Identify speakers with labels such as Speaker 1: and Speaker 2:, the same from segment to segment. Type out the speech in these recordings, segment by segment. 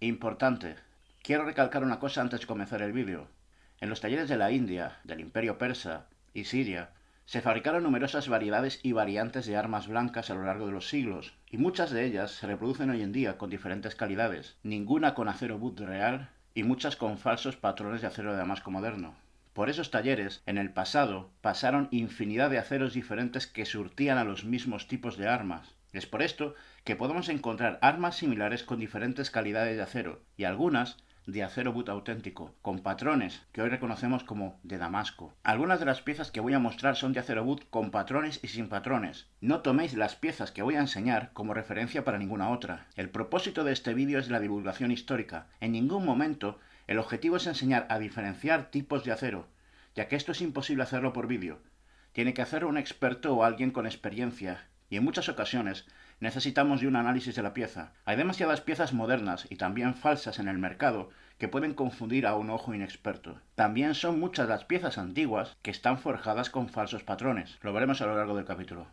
Speaker 1: Importante. Quiero recalcar una cosa antes de comenzar el vídeo. En los talleres de la India, del Imperio Persa y Siria, se fabricaron numerosas variedades y variantes de armas blancas a lo largo de los siglos, y muchas de ellas se reproducen hoy en día con diferentes calidades, ninguna con acero Wood real y muchas con falsos patrones de acero de Damasco moderno. Por esos talleres, en el pasado, pasaron infinidad de aceros diferentes que surtían a los mismos tipos de armas. Es por esto que podemos encontrar armas similares con diferentes calidades de acero, y algunas de acero Wood auténtico, con patrones que hoy reconocemos como de Damasco. Algunas de las piezas que voy a mostrar son de acero Wood con patrones y sin patrones. No toméis las piezas que voy a enseñar como referencia para ninguna otra. El propósito de este vídeo es la divulgación histórica. En ningún momento el objetivo es enseñar a diferenciar tipos de acero, ya que esto es imposible hacerlo por vídeo. Tiene que hacerlo un experto o alguien con experiencia, y en muchas ocasiones necesitamos de un análisis de la pieza. Hay demasiadas piezas modernas y también falsas en el mercado que pueden confundir a un ojo inexperto. También son muchas las piezas antiguas que están forjadas con falsos patrones. Lo veremos a lo largo del capítulo.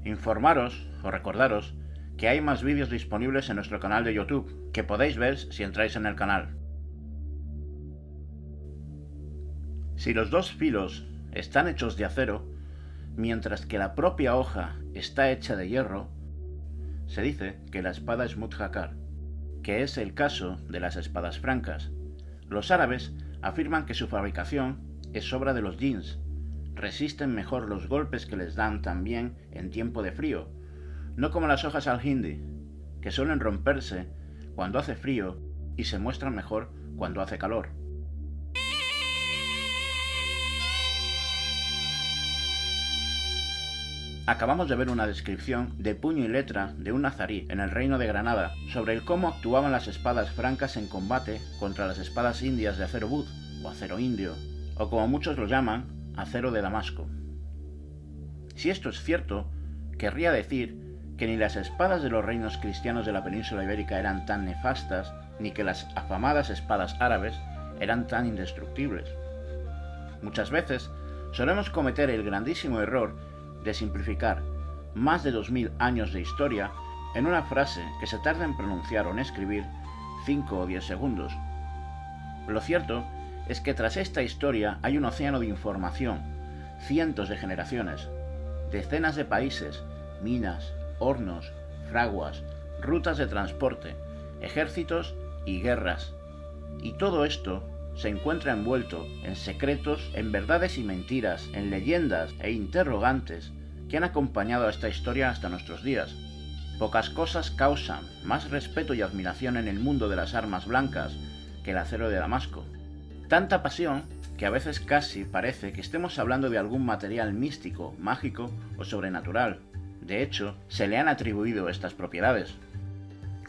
Speaker 1: Informaros o recordaros que hay más vídeos disponibles en nuestro canal de YouTube, que podéis ver si entráis en el canal. Si los dos filos están hechos de acero, mientras que la propia hoja está hecha de hierro, se dice que la espada es mudhakar, que es el caso de las espadas francas. Los árabes afirman que su fabricación es obra de los jeans. Resisten mejor los golpes que les dan también en tiempo de frío, no como las hojas al-hindi, que suelen romperse cuando hace frío y se muestran mejor cuando hace calor. Acabamos de ver una descripción de puño y letra de un nazarí en el reino de Granada sobre el cómo actuaban las espadas francas en combate contra las espadas indias de acero Wood o acero indio, o como muchos lo llaman, acero de Damasco. Si esto es cierto, querría decir que ni las espadas de los reinos cristianos de la península ibérica eran tan nefastas, ni que las afamadas espadas árabes eran tan indestructibles. Muchas veces solemos cometer el grandísimo error de simplificar más de 2000 años de historia en una frase que se tarda en pronunciar o en escribir 5 o 10 segundos. Lo cierto es que tras esta historia hay un océano de información, cientos de generaciones, decenas de países, minas, hornos, fraguas, rutas de transporte, ejércitos y guerras. Y todo esto se encuentra envuelto en secretos, en verdades y mentiras, en leyendas e interrogantes que han acompañado a esta historia hasta nuestros días. Pocas cosas causan más respeto y admiración en el mundo de las armas blancas que el acero de Damasco. Tanta pasión que a veces casi parece que estemos hablando de algún material místico, mágico o sobrenatural. De hecho, se le han atribuido estas propiedades.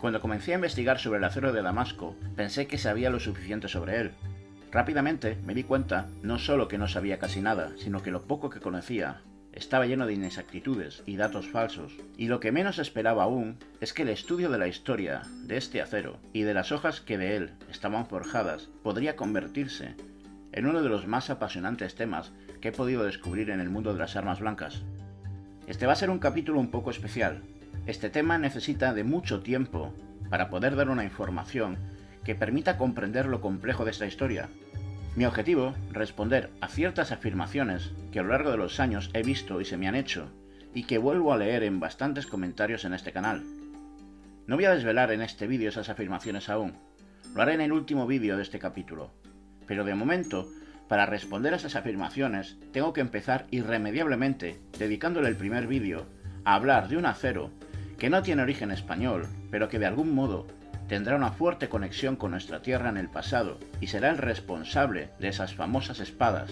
Speaker 1: Cuando comencé a investigar sobre el acero de Damasco, pensé que sabía lo suficiente sobre él. Rápidamente me di cuenta no solo que no sabía casi nada, sino que lo poco que conocía estaba lleno de inexactitudes y datos falsos. Y lo que menos esperaba aún es que el estudio de la historia de este acero y de las hojas que de él estaban forjadas podría convertirse en uno de los más apasionantes temas que he podido descubrir en el mundo de las armas blancas. Este va a ser un capítulo un poco especial. Este tema necesita de mucho tiempo para poder dar una información que permita comprender lo complejo de esta historia. Mi objetivo, responder a ciertas afirmaciones que a lo largo de los años he visto y se me han hecho, y que vuelvo a leer en bastantes comentarios en este canal. No voy a desvelar en este vídeo esas afirmaciones aún, lo haré en el último vídeo de este capítulo, pero de momento, para responder a esas afirmaciones, tengo que empezar irremediablemente, dedicándole el primer vídeo a hablar de un acero que no tiene origen español, pero que de algún modo tendrá una fuerte conexión con nuestra tierra en el pasado y será el responsable de esas famosas espadas.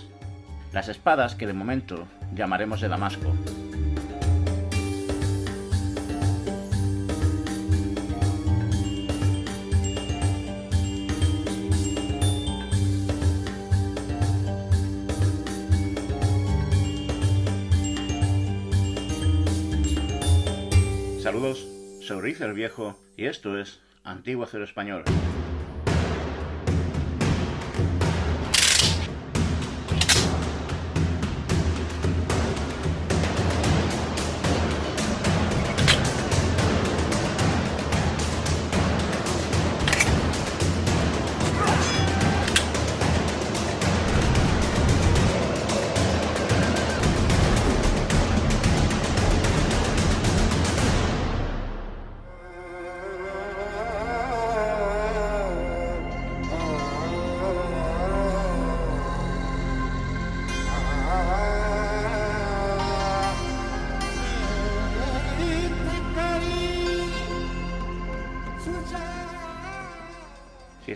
Speaker 1: Las espadas que de momento llamaremos de Damasco. Saludos, soy Riz el Viejo y esto es Antiguo Acero Español.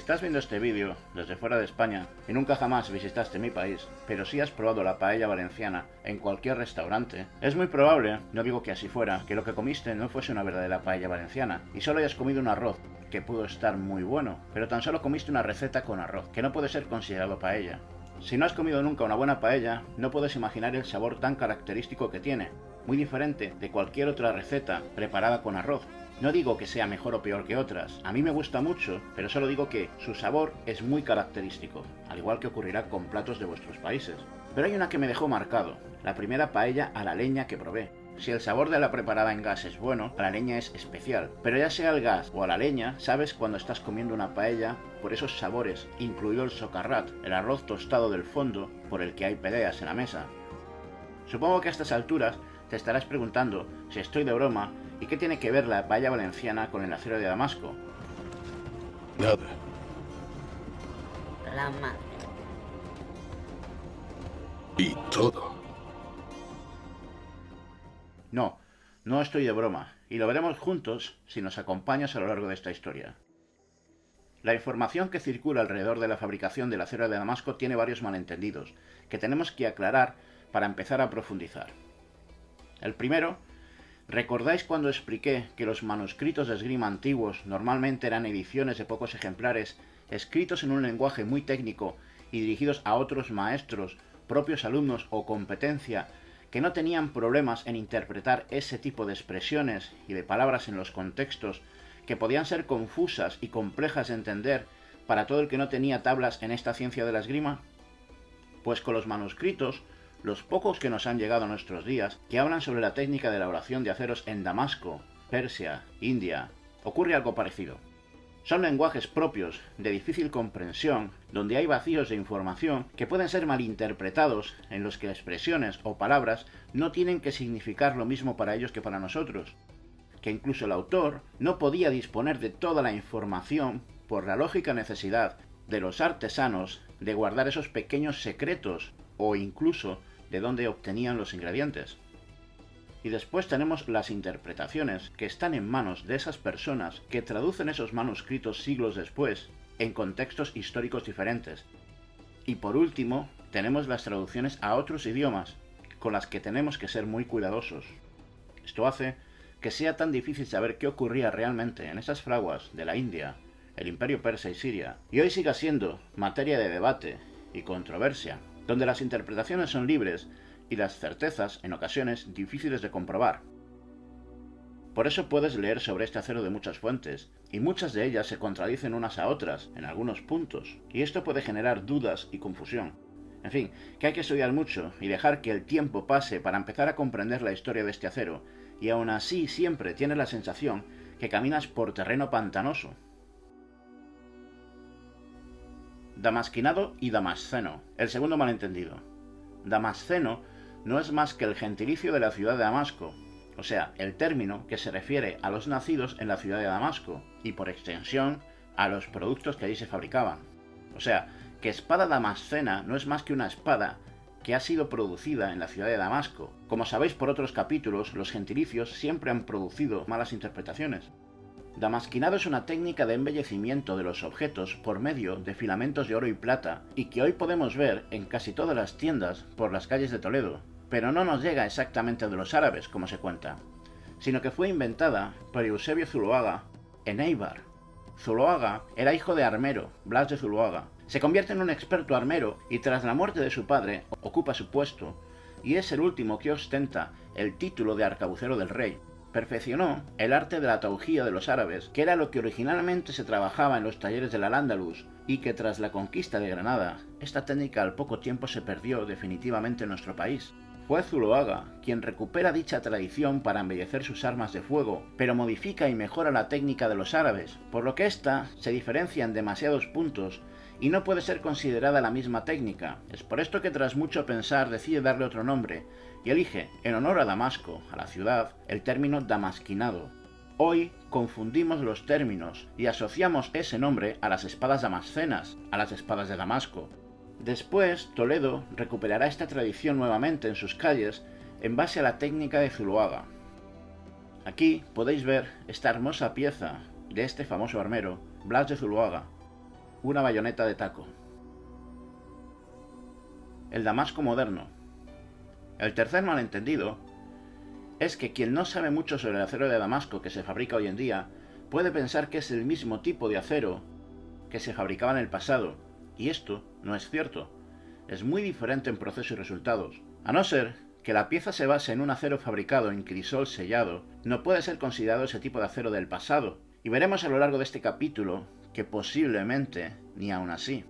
Speaker 1: estás viendo este vídeo desde fuera de España y nunca jamás visitaste mi país, pero sí has probado la paella valenciana en cualquier restaurante, es muy probable, no digo que así fuera, que lo que comiste no fuese una verdadera paella valenciana y solo hayas comido un arroz, que pudo estar muy bueno, pero tan solo comiste una receta con arroz, que no puede ser considerado paella. Si no has comido nunca una buena paella, no puedes imaginar el sabor tan característico que tiene, muy diferente de cualquier otra receta preparada con arroz. No digo que sea mejor o peor que otras, a mí me gusta mucho, pero solo digo que su sabor es muy característico, al igual que ocurrirá con platos de vuestros países. Pero hay una que me dejó marcado, la primera paella a la leña que probé. Si el sabor de la preparada en gas es bueno, a la leña es especial, pero ya sea al gas o a la leña, sabes cuando estás comiendo una paella por esos sabores, incluido el socarrat, el arroz tostado del fondo por el que hay peleas en la mesa. Supongo que a estas alturas te estarás preguntando si estoy de broma y qué tiene que ver la paella valenciana con el acero de Damasco.
Speaker 2: Nada.
Speaker 3: La madre.
Speaker 2: Y todo.
Speaker 1: No, no estoy de broma, y lo veremos juntos si nos acompañas a lo largo de esta historia. La información que circula alrededor de la fabricación del acero de Damasco tiene varios malentendidos, que tenemos que aclarar para empezar a profundizar. El primero, ¿recordáis cuando expliqué que los manuscritos de esgrima antiguos normalmente eran ediciones de pocos ejemplares, escritos en un lenguaje muy técnico y dirigidos a otros maestros, propios alumnos o competencia, que no tenían problemas en interpretar ese tipo de expresiones y de palabras en los contextos, que podían ser confusas y complejas de entender para todo el que no tenía tablas en esta ciencia de la esgrima? Pues con los manuscritos, los pocos que nos han llegado a nuestros días, que hablan sobre la técnica de elaboración de aceros en Damasco, Persia, India, ocurre algo parecido. Son lenguajes propios, de difícil comprensión, donde hay vacíos de información que pueden ser malinterpretados, en los que expresiones o palabras no tienen que significar lo mismo para ellos que para nosotros, que incluso el autor no podía disponer de toda la información por la lógica necesidad de los artesanos de guardar esos pequeños secretos o incluso de dónde obtenían los ingredientes. Y después tenemos las interpretaciones, que están en manos de esas personas que traducen esos manuscritos siglos después, en contextos históricos diferentes. Y por último, tenemos las traducciones a otros idiomas, con las que tenemos que ser muy cuidadosos. Esto hace que sea tan difícil saber qué ocurría realmente en esas fraguas de la India, el Imperio Persa y Siria, y hoy siga siendo materia de debate y controversia, donde las interpretaciones son libres y las certezas, en ocasiones, difíciles de comprobar. Por eso puedes leer sobre este acero de muchas fuentes, y muchas de ellas se contradicen unas a otras, en algunos puntos, y esto puede generar dudas y confusión. En fin, que hay que estudiar mucho y dejar que el tiempo pase para empezar a comprender la historia de este acero, y aún así siempre tienes la sensación que caminas por terreno pantanoso. Damasquinado y Damasceno, el segundo malentendido. Damasceno no es más que el gentilicio de la ciudad de Damasco, o sea, el término que se refiere a los nacidos en la ciudad de Damasco, y por extensión, a los productos que allí se fabricaban. O sea, que espada damascena no es más que una espada que ha sido producida en la ciudad de Damasco. Como sabéis por otros capítulos, los gentilicios siempre han producido malas interpretaciones. Damasquinado es una técnica de embellecimiento de los objetos por medio de filamentos de oro y plata, y que hoy podemos ver en casi todas las tiendas por las calles de Toledo, pero no nos llega exactamente de los árabes, como se cuenta, sino que fue inventada por Eusebio Zuloaga en Eibar. Zuloaga era hijo de armero, Blas de Zuloaga. Se convierte en un experto armero y tras la muerte de su padre ocupa su puesto, y es el último que ostenta el título de arcabucero del rey. Perfeccionó el arte de la taugía de los árabes, que era lo que originalmente se trabajaba en los talleres del Al-Ándalus, y que tras la conquista de Granada, esta técnica al poco tiempo se perdió definitivamente en nuestro país. Fue Zuloaga quien recupera dicha tradición para embellecer sus armas de fuego, pero modifica y mejora la técnica de los árabes, por lo que ésta se diferencia en demasiados puntos y no puede ser considerada la misma técnica. Es por esto que tras mucho pensar decide darle otro nombre, y elige, en honor a Damasco, a la ciudad, el término damasquinado. Hoy confundimos los términos y asociamos ese nombre a las espadas damascenas, a las espadas de Damasco. Después, Toledo recuperará esta tradición nuevamente en sus calles en base a la técnica de Zuloaga. Aquí podéis ver esta hermosa pieza de este famoso armero, Blas de Zuloaga. una bayoneta de taco. El damasco moderno. El tercer malentendido es que quien no sabe mucho sobre el acero de damasco que se fabrica hoy en día puede pensar que es el mismo tipo de acero que se fabricaba en el pasado, y esto no es cierto. Es muy diferente en proceso y resultados. A no ser que la pieza se base en un acero fabricado en crisol sellado, no puede ser considerado ese tipo de acero del pasado, y veremos a lo largo de este capítulo que posiblemente ni aun así.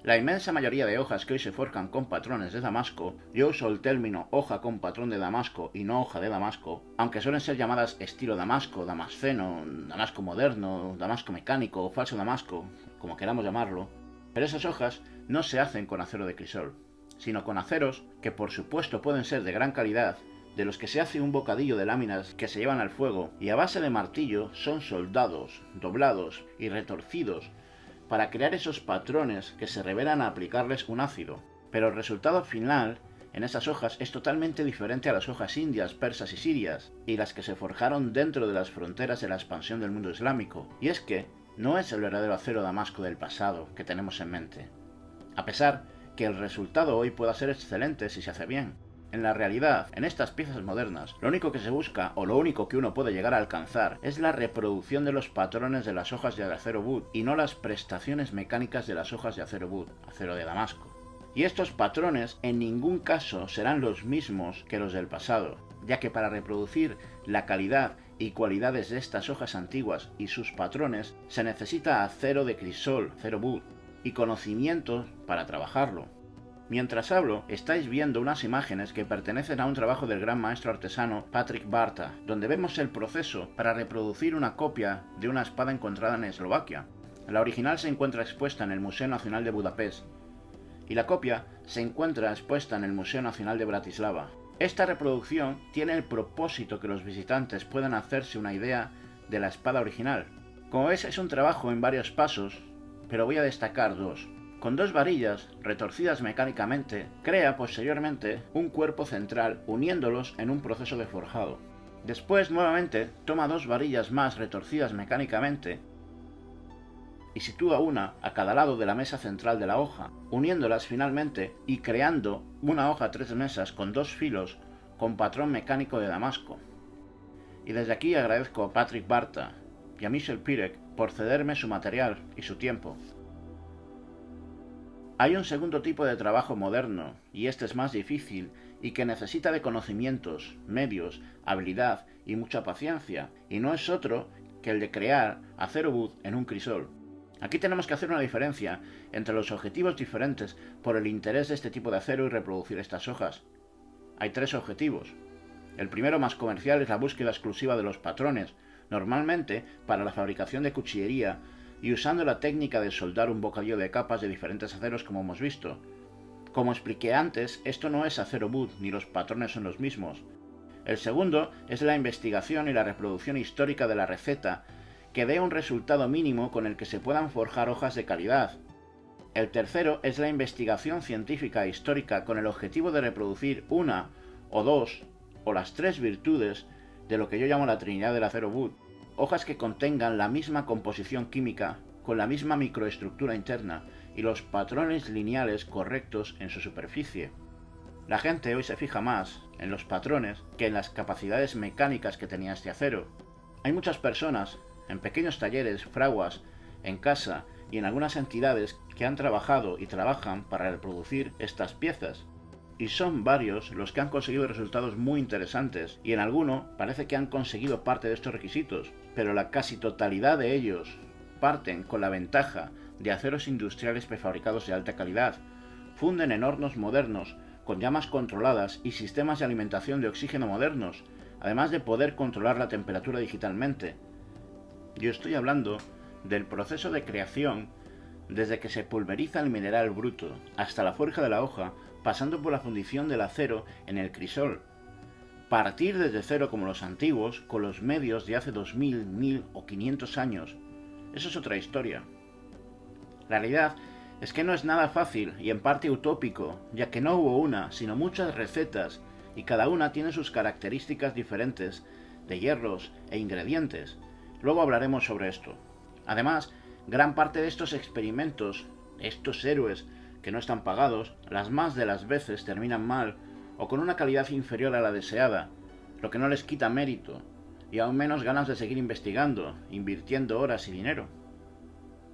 Speaker 1: La inmensa mayoría de hojas que hoy se forjan con patrones de damasco, yo uso el término hoja con patrón de damasco y no hoja de damasco, aunque suelen ser llamadas estilo damasco, damasceno, damasco moderno, damasco mecánico o falso damasco, como queramos llamarlo, pero esas hojas no se hacen con acero de crisol, sino con aceros que por supuesto pueden ser de gran calidad, de los que se hace un bocadillo de láminas que se llevan al fuego y a base de martillo son soldados, doblados y retorcidos para crear esos patrones que se revelan a aplicarles un ácido. Pero el resultado final en esas hojas es totalmente diferente a las hojas indias, persas y sirias, y las que se forjaron dentro de las fronteras de la expansión del mundo islámico. Y es que no es el verdadero acero damasco del pasado que tenemos en mente, a pesar que el resultado hoy pueda ser excelente si se hace bien. En la realidad, en estas piezas modernas, lo único que se busca, o lo único que uno puede llegar a alcanzar, es la reproducción de los patrones de las hojas de acero wood, y no las prestaciones mecánicas de las hojas de acero wood, acero de damasco. Y estos patrones en ningún caso serán los mismos que los del pasado, ya que para reproducir la calidad y cualidades de estas hojas antiguas y sus patrones se necesita acero de crisol, acero wood, y conocimientos para trabajarlo. Mientras hablo, estáis viendo unas imágenes que pertenecen a un trabajo del gran maestro artesano Patrick Barta, donde vemos el proceso para reproducir una copia de una espada encontrada en Eslovaquia. La original se encuentra expuesta en el Museo Nacional de Budapest, y la copia se encuentra expuesta en el Museo Nacional de Bratislava. Esta reproducción tiene el propósito que los visitantes puedan hacerse una idea de la espada original. Como ves, es un trabajo en varios pasos, pero voy a destacar dos. Con dos varillas, retorcidas mecánicamente, crea posteriormente un cuerpo central uniéndolos en un proceso de forjado. Después, nuevamente, toma dos varillas más retorcidas mecánicamente y sitúa una a cada lado de la mesa central de la hoja, uniéndolas finalmente y creando una hoja 3 mesas con dos filos con patrón mecánico de damasco. Y desde aquí agradezco a Patrick Barta y a Michel Pirek por cederme su material y su tiempo. Hay un segundo tipo de trabajo moderno, y este es más difícil y que necesita de conocimientos, medios, habilidad y mucha paciencia, y no es otro que el de crear acero wood en un crisol. Aquí tenemos que hacer una diferencia entre los objetivos diferentes por el interés de este tipo de acero y reproducir estas hojas. Hay tres objetivos. El primero, más comercial, es la búsqueda exclusiva de los patrones, normalmente para la fabricación de cuchillería, y usando la técnica de soldar un bocadillo de capas de diferentes aceros como hemos visto. Como expliqué antes, esto no es acero wood, ni los patrones son los mismos. El segundo es la investigación y la reproducción histórica de la receta, que dé un resultado mínimo con el que se puedan forjar hojas de calidad. El tercero es la investigación científica e histórica con el objetivo de reproducir una, o dos, o las tres virtudes de lo que yo llamo la trinidad del acero wood. Hojas que contengan la misma composición química, con la misma microestructura interna y los patrones lineales correctos en su superficie. La gente hoy se fija más en los patrones que en las capacidades mecánicas que tenía este acero. Hay muchas personas, en pequeños talleres, fraguas, en casa y en algunas entidades que han trabajado y trabajan para reproducir estas piezas. Y son varios los que han conseguido resultados muy interesantes, y en alguno parece que han conseguido parte de estos requisitos, pero la casi totalidad de ellos parten con la ventaja de aceros industriales prefabricados de alta calidad, funden en hornos modernos, con llamas controladas y sistemas de alimentación de oxígeno modernos, además de poder controlar la temperatura digitalmente. Yo estoy hablando del proceso de creación desde que se pulveriza el mineral bruto hasta la forja de la hoja, pasando por la fundición del acero en el crisol. Partir desde cero como los antiguos, con los medios de hace 2000, 1000 o 500 años, eso es otra historia. La realidad es que no es nada fácil y en parte utópico, ya que no hubo una, sino muchas recetas, y cada una tiene sus características diferentes de hierros e ingredientes. Luego hablaremos sobre esto. Además, Gran parte de estos experimentos, estos héroes que no están pagados, las más de las veces terminan mal o con una calidad inferior a la deseada, lo que no les quita mérito y aún menos ganas de seguir investigando, invirtiendo horas y dinero.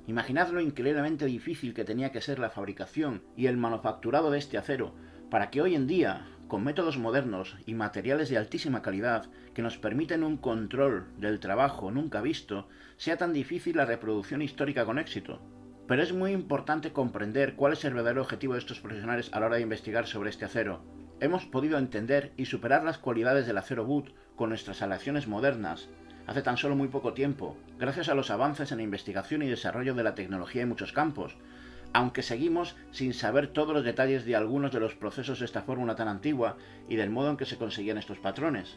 Speaker 1: Imaginad lo increíblemente difícil que tenía que ser la fabricación y el manufacturado de este acero para que hoy en día, con métodos modernos y materiales de altísima calidad que nos permiten un control del trabajo nunca visto, sea tan difícil la reproducción histórica con éxito. Pero es muy importante comprender cuál es el verdadero objetivo de estos profesionales a la hora de investigar sobre este acero. Hemos podido entender y superar las cualidades del acero Wood con nuestras aleaciones modernas, hace tan solo muy poco tiempo, gracias a los avances en la investigación y desarrollo de la tecnología en muchos campos, aunque seguimos sin saber todos los detalles de algunos de los procesos de esta fórmula tan antigua y del modo en que se conseguían estos patrones.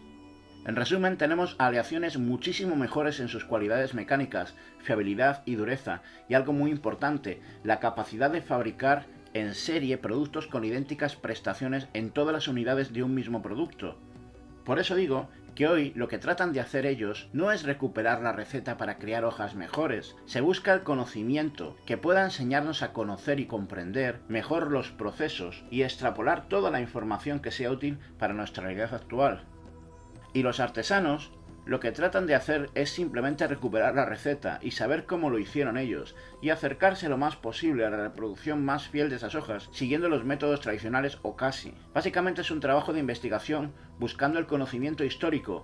Speaker 1: En resumen, tenemos aleaciones muchísimo mejores en sus cualidades mecánicas, fiabilidad y dureza, y algo muy importante, la capacidad de fabricar en serie productos con idénticas prestaciones en todas las unidades de un mismo producto. Por eso digo que hoy lo que tratan de hacer ellos no es recuperar la receta para crear hojas mejores, se busca el conocimiento que pueda enseñarnos a conocer y comprender mejor los procesos y extrapolar toda la información que sea útil para nuestra realidad actual. Y los artesanos lo que tratan de hacer es simplemente recuperar la receta y saber cómo lo hicieron ellos, y acercarse lo más posible a la reproducción más fiel de esas hojas, siguiendo los métodos tradicionales o casi. Básicamente es un trabajo de investigación buscando el conocimiento histórico,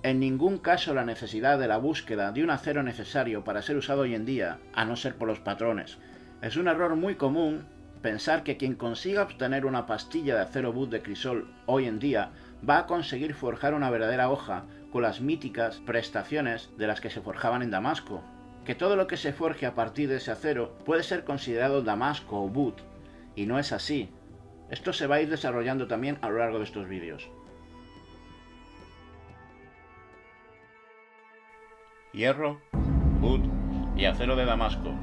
Speaker 1: en ningún caso la necesidad de la búsqueda de un acero necesario para ser usado hoy en día, a no ser por los patrones. Es un error muy común pensar que quien consiga obtener una pastilla de acero Wood de crisol hoy en día va a conseguir forjar una verdadera hoja con las míticas prestaciones de las que se forjaban en Damasco, que todo lo que se forje a partir de ese acero puede ser considerado Damasco o Wood, y no es así. Esto se va a ir desarrollando también a lo largo de estos vídeos. Hierro, Wood y acero de Damasco.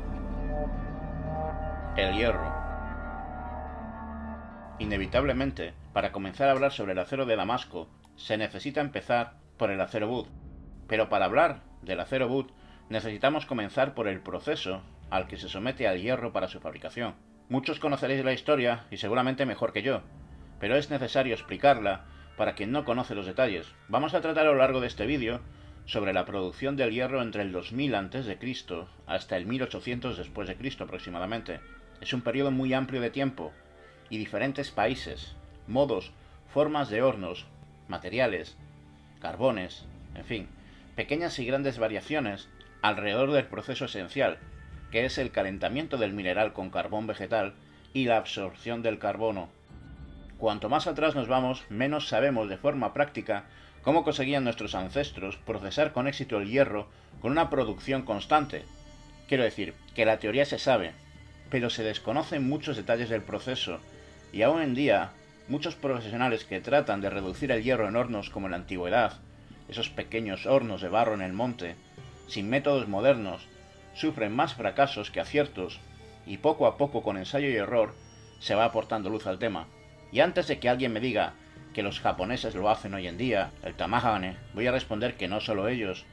Speaker 1: El hierro. Inevitablemente, para comenzar a hablar sobre el acero de Damasco, se necesita empezar por el acero Wood. Pero para hablar del acero Wood, necesitamos comenzar por el proceso al que se somete al hierro para su fabricación. Muchos conoceréis la historia y seguramente mejor que yo, pero es necesario explicarla para quien no conoce los detalles. Vamos a tratar a lo largo de este vídeo sobre la producción del hierro entre el 2000 a.C. hasta el 1800 después de Cristo aproximadamente. Es un periodo muy amplio de tiempo, y diferentes países, modos, formas de hornos, materiales, carbones, en fin, pequeñas y grandes variaciones alrededor del proceso esencial, que es el calentamiento del mineral con carbón vegetal y la absorción del carbono. Cuanto más atrás nos vamos, menos sabemos de forma práctica cómo conseguían nuestros ancestros procesar con éxito el hierro con una producción constante. Quiero decir, que la teoría se sabe, pero se desconocen muchos detalles del proceso, y aún en día, muchos profesionales que tratan de reducir el hierro en hornos como en la antigüedad, esos pequeños hornos de barro en el monte, sin métodos modernos, sufren más fracasos que aciertos, y poco a poco con ensayo y error se va aportando luz al tema. Y antes de que alguien me diga que los japoneses lo hacen hoy en día, el tamahane, voy a responder que no solo ellos.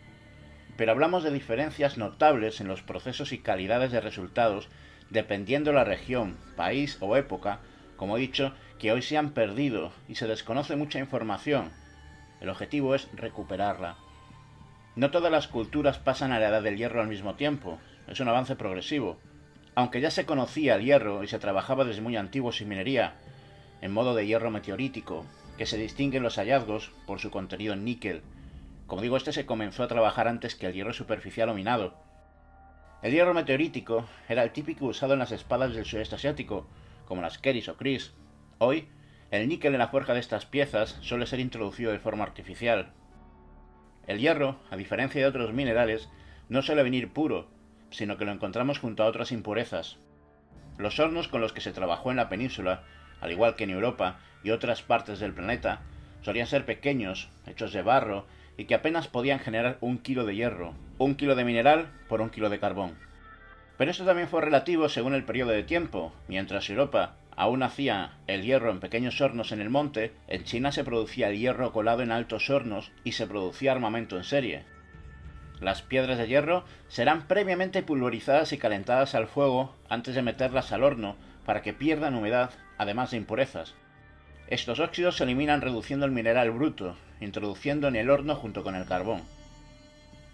Speaker 1: Pero hablamos de diferencias notables en los procesos y calidades de resultados dependiendo la región, país o época, como he dicho, que hoy se han perdido y se desconoce mucha información. El objetivo es recuperarla. No todas las culturas pasan a la edad del hierro al mismo tiempo, es un avance progresivo. Aunque ya se conocía el hierro y se trabajaba desde muy antiguo sin minería, en modo de hierro meteorítico, que se distinguen los hallazgos por su contenido en níquel. Como digo, este se comenzó a trabajar antes que el hierro superficial o minado. El hierro meteorítico era el típico usado en las espadas del sudeste asiático, como las keris o kris. Hoy, el níquel en la forja de estas piezas suele ser introducido de forma artificial. El hierro, a diferencia de otros minerales, no suele venir puro, sino que lo encontramos junto a otras impurezas. Los hornos con los que se trabajó en la península, al igual que en Europa y otras partes del planeta, solían ser pequeños, hechos de barro, y que apenas podían generar 1 kilo de hierro, 1 kilo de mineral por 1 kilo de carbón. Pero esto también fue relativo según el periodo de tiempo. Mientras Europa aún hacía el hierro en pequeños hornos en el monte, en China se producía el hierro colado en altos hornos y se producía armamento en serie. Las piedras de hierro serán previamente pulverizadas y calentadas al fuego antes de meterlas al horno para que pierdan humedad, además de impurezas. Estos óxidos se eliminan reduciendo el mineral bruto, introduciendo en el horno junto con el carbón.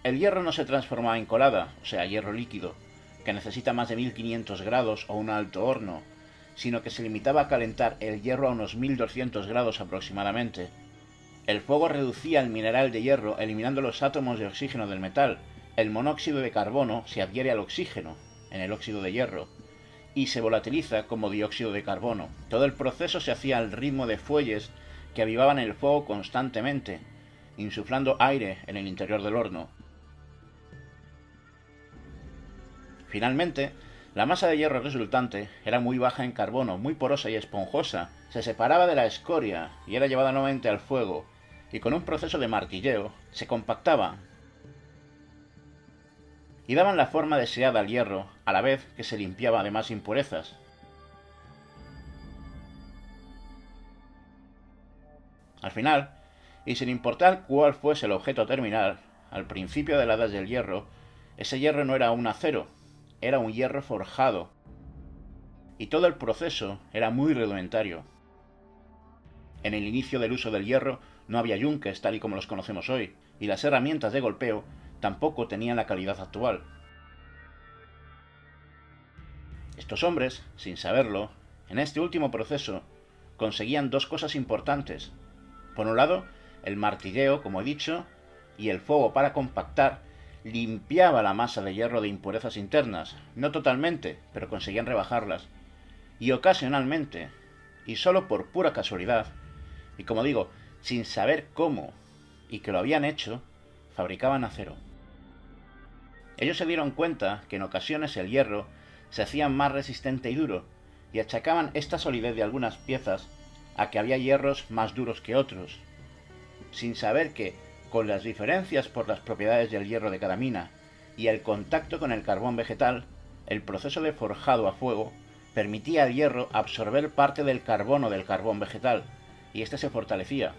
Speaker 1: El hierro no se transforma en colada, o sea, hierro líquido, que necesita más de 1500 grados o un alto horno, sino que se limitaba a calentar el hierro a unos 1200 grados aproximadamente. El fuego reducía el mineral de hierro eliminando los átomos de oxígeno del metal. El monóxido de carbono se adhiere al oxígeno, en el óxido de hierro, y se volatiliza como dióxido de carbono. Todo el proceso se hacía al ritmo de fuelles que avivaban el fuego constantemente, insuflando aire en el interior del horno. Finalmente, la masa de hierro resultante era muy baja en carbono, muy porosa y esponjosa, se separaba de la escoria y era llevada nuevamente al fuego, y con un proceso de martilleo se compactaba y daban la forma deseada al hierro, a la vez que se limpiaba de más impurezas. Al final, y sin importar cuál fuese el objeto terminal, al principio de la edad del hierro, ese hierro no era un acero, era un hierro forjado, y todo el proceso era muy rudimentario. En el inicio del uso del hierro no había yunques tal y como los conocemos hoy, y las herramientas de golpeo tampoco tenían la calidad actual. Estos hombres, sin saberlo, en este último proceso, conseguían dos cosas importantes. Por un lado, el martilleo, como he dicho, y el fuego para compactar limpiaba la masa de hierro de impurezas internas, no totalmente, pero conseguían rebajarlas. Y ocasionalmente, y solo por pura casualidad, y como digo, sin saber cómo y que lo habían hecho, fabricaban acero. Ellos se dieron cuenta que en ocasiones el hierro se hacía más resistente y duro, y achacaban esta solidez de algunas piezas a que había hierros más duros que otros, sin saber que, con las diferencias por las propiedades del hierro de cada mina y el contacto con el carbón vegetal, el proceso de forjado a fuego permitía al hierro absorber parte del carbono del carbón vegetal, y éste se fortalecía.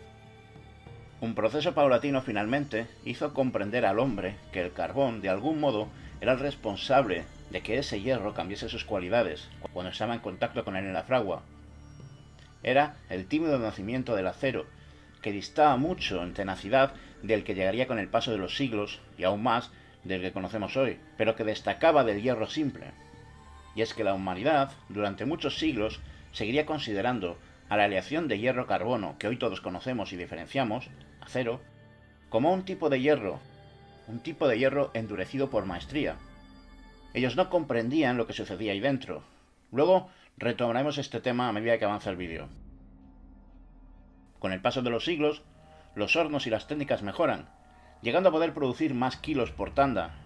Speaker 1: Un proceso paulatino finalmente hizo comprender al hombre que el carbón, de algún modo, era el responsable de que ese hierro cambiase sus cualidades cuando estaba en contacto con él en la fragua. Era el tímido nacimiento del acero, que distaba mucho en tenacidad del que llegaría con el paso de los siglos, y aún más del que conocemos hoy, pero que destacaba del hierro simple. Y es que la humanidad, durante muchos siglos, seguiría considerando a la aleación de hierro-carbono, que hoy todos conocemos y diferenciamos, acero, como un tipo de hierro endurecido por maestría. Ellos no comprendían lo que sucedía ahí dentro. Luego retomaremos este tema a medida que avanza el vídeo. Con el paso de los siglos, los hornos y las técnicas mejoran, llegando a poder producir más kilos por tanda,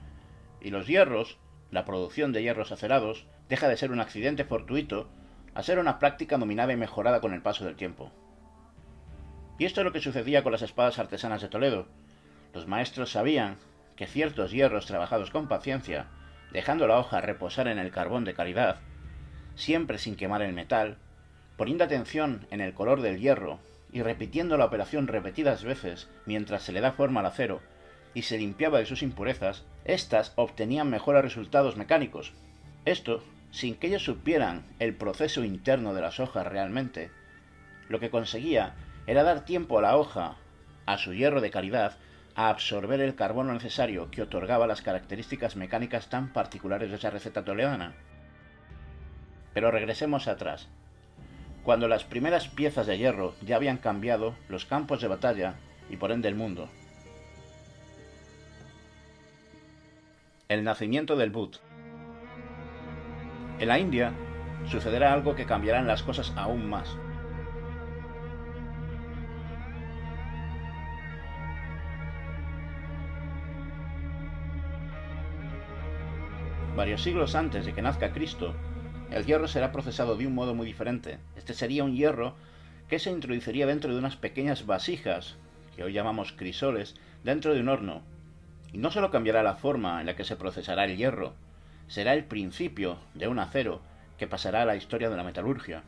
Speaker 1: y los hierros, la producción de hierros acerados, deja de ser un accidente fortuito a ser una práctica dominada y mejorada con el paso del tiempo. Y esto es lo que sucedía con las espadas artesanas de Toledo. Los maestros sabían que ciertos hierros trabajados con paciencia, dejando la hoja reposar en el carbón de calidad, siempre sin quemar el metal, poniendo atención en el color del hierro y repitiendo la operación repetidas veces mientras se le da forma al acero y se limpiaba de sus impurezas, éstas obtenían mejores resultados mecánicos. Esto sin que ellos supieran el proceso interno de las hojas realmente. Lo que conseguía era dar tiempo a la hoja, a su hierro de calidad, a absorber el carbono necesario que otorgaba las características mecánicas tan particulares de esa receta toledana. Pero regresemos atrás. Cuando las primeras piezas de hierro ya habían cambiado los campos de batalla y por ende el mundo. El nacimiento del Butt. En la India sucederá algo que cambiará las cosas aún más. Varios siglos antes de que nazca Cristo, el hierro será procesado de un modo muy diferente. Este sería un hierro que se introduciría dentro de unas pequeñas vasijas, que hoy llamamos crisoles, dentro de un horno. Y no solo cambiará la forma en la que se procesará el hierro, será el principio de un acero que pasará a la historia de la metalurgia.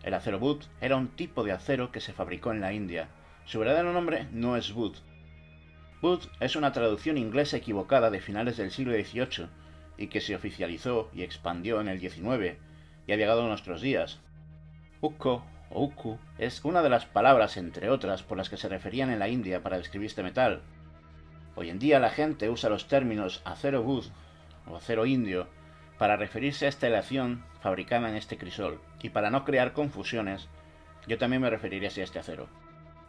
Speaker 1: El acero Butt era un tipo de acero que se fabricó en la India. Su verdadero nombre no es Butt. Wood es una traducción inglesa equivocada de finales del siglo XVIII y que se oficializó y expandió en el XIX y ha llegado a nuestros días. Ukko o Ukku es una de las palabras, entre otras, por las que se referían en la India para describir este metal. Hoy en día la gente usa los términos acero wood o acero indio para referirse a esta aleación fabricada en este crisol, y para no crear confusiones, yo también me referiría así a este acero.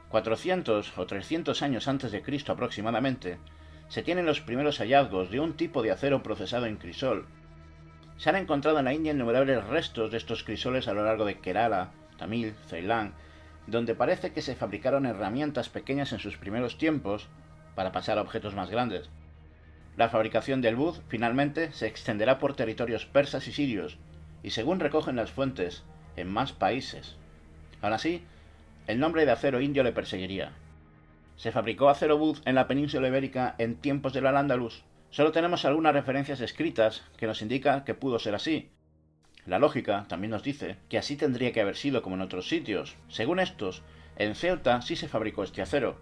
Speaker 1: 400 o 300 años antes de Cristo aproximadamente, se tienen los primeros hallazgos de un tipo de acero procesado en crisol. Se han encontrado en la India innumerables restos de estos crisoles a lo largo de Kerala, Tamil, Ceilán, donde parece que se fabricaron herramientas pequeñas en sus primeros tiempos para pasar a objetos más grandes. La fabricación del wood finalmente se extenderá por territorios persas y sirios, y según recogen las fuentes, en más países. Aún así, el nombre de acero indio le perseguiría. ¿Se fabricó acero wood en la península ibérica en tiempos del Al-Ándalus? Solo tenemos algunas referencias escritas que nos indican que pudo ser así. La lógica también nos dice que así tendría que haber sido como en otros sitios. Según estos, en Ceuta sí se fabricó este acero.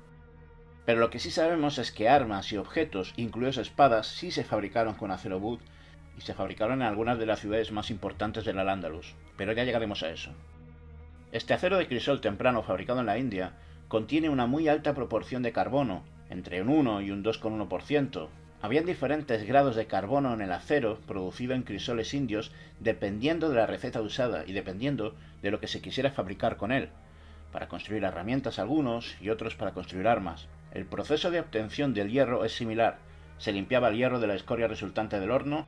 Speaker 1: Pero lo que sí sabemos es que armas y objetos, incluidas espadas, sí se fabricaron con acero wood y se fabricaron en algunas de las ciudades más importantes del Al-Ándalus. Pero ya llegaremos a eso. Este acero de crisol temprano fabricado en la India contiene una muy alta proporción de carbono, entre un 1 y un 2,1%. Habían diferentes grados de carbono en el acero producido en crisoles indios dependiendo de la receta usada y dependiendo de lo que se quisiera fabricar con él. Para construir herramientas algunos y otros para construir armas. El proceso de obtención del hierro es similar. Se limpiaba el hierro de la escoria resultante del horno,